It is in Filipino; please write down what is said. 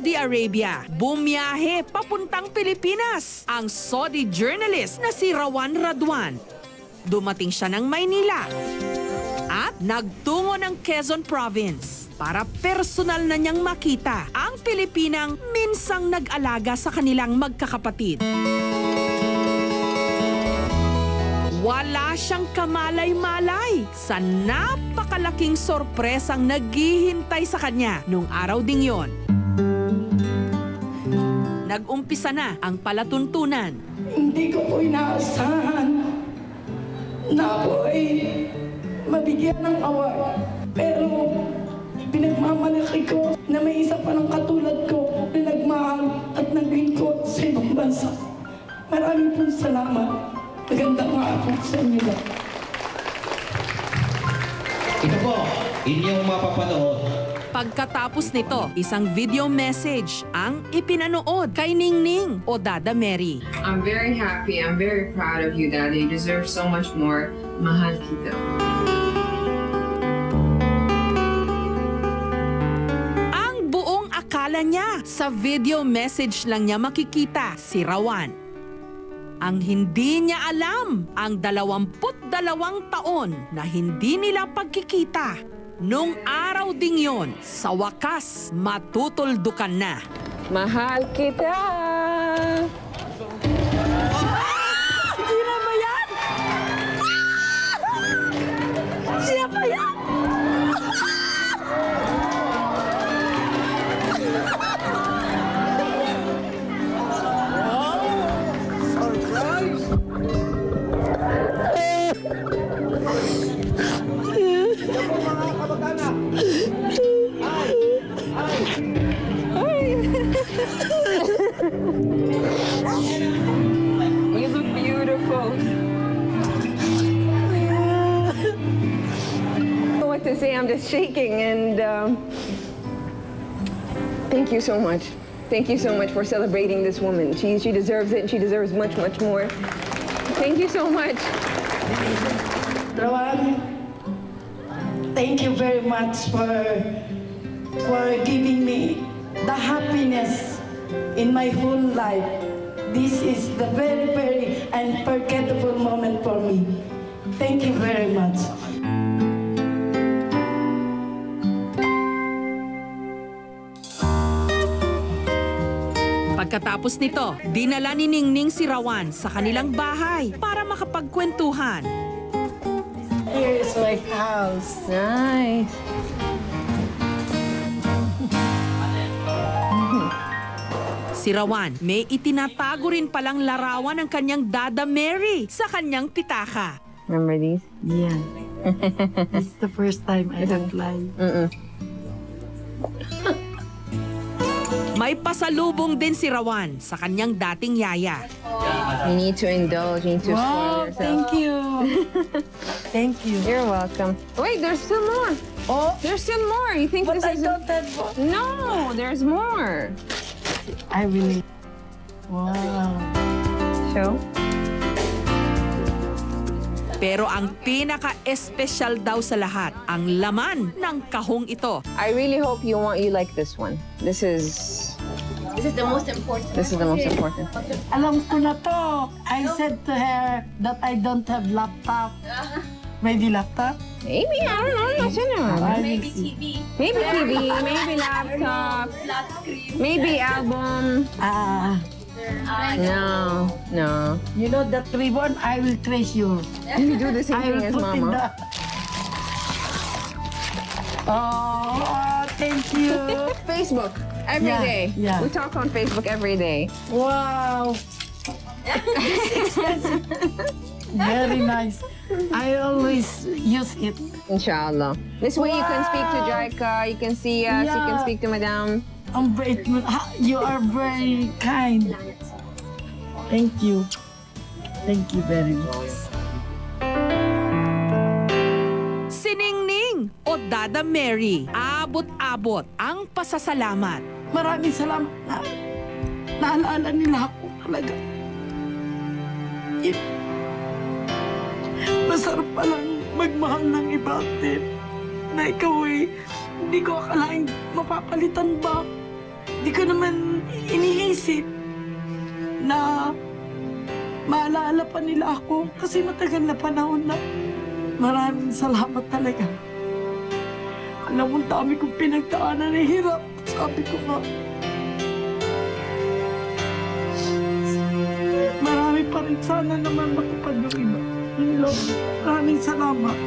Saudi Arabia. Bumiyahe papuntang Pilipinas ang Saudi journalist na si Rawan Raduan. Dumating siya ng Maynila at nagtungo ng Quezon Province para personal na niyang makita ang Pilipinang minsang nag-alaga sa kanilang magkakapatid. Wala siyang kamalay-malay sa napakalaking sorpresang naghihintay sa kanya nung araw ding yon. Nag-umpisa na ang palatuntunan. Hindi ko po inaasahan na ako ay mabigyan ng award. Pero pinagmamalaki ko na may isa pa ng katulad ko na nagmahal at naglingkod sa ibang bansa. Maraming pong salamat. Magandang hapon sa inyo. Ito po, inyong mapapanood. Pagkatapos nito, isang video message ang ipinanood kay Ningning o Dada Mary. I'm very happy. I'm very proud of you, Daddy. You deserve so much more. Mahal kita. Ang buong akala niya, sa video message lang niya makikita si Rawan. Ang hindi niya alam, ang 22 taon na hindi nila pagkikita. Nung araw ding yon, sa wakas, matutuldukan na. Mahal kita! Sino ba yan? Sino ba yan? You look beautiful. I don't know what to say. I'm just shaking and thank you so much. Thank you so much for celebrating this woman. She deserves it and she deserves much, much more. Thank you so much. Rawan, thank you very much for giving me the happiness in my whole life. This is the very, very unforgettable moment for me. Thank you very much. Pagkatapos nito, dinala ni Ningning si Rawan sa kanilang bahay para makapagkwentuhan. Here's my house. Nice. Si Rawan, may itinatago rin palang larawan ng kanyang Dada Mary sa kanyang pitaka. Remember these? Yeah. It's the first time I don't lie. May pasalubong din si Rawan sa kanyang dating yaya. You need to indulge. You need to spoil yourself. Thank you. Thank you. You're welcome. Wait, there's still more. Oh, There's still more. You think but this I is... don't have one. No, there's more. I really... Wow. Show. Pero ang pinaka-espesyal daw sa lahat, ang laman ng kahong ito. I really hope you like this one. This is the most important. This is the most important. Alam ko na to. I said to her that I don't have laptop. Maybe laptop? Maybe, I don't know. I'm not sure. Maybe TV. Maybe TV, maybe laptop, maybe album. No. You know that ribbon, I will trace you. You do the same I thing as will put in Mama. the... Oh, thank you. Facebook, every Yeah, day. yeah. We talk on Facebook every day. Wow. Very nice. I always use it. Inshallah. This way you can speak to Jaika, you can see us, you can Yeah. speak to Madam. Ang bait mo. You are very kind. Thank you. Thank you very much. Si Ningning o Dada Mary, abot-abot ang pasasalamat. Maraming salamat na naalala nila ako talaga. Masarap palang magmahal ng iba din na ikaw hindi ko akalaing mapapalitan ba Di ko naman iniisip na maalala pa nila ako kasi matagal na panahon na. Maraming salamat talaga. Alam mo, dami kong pinagdaanan ng hirap. Sabi ko nga, marami pa rin sana naman makapag yung iba. Yun lang. Maraming salamat.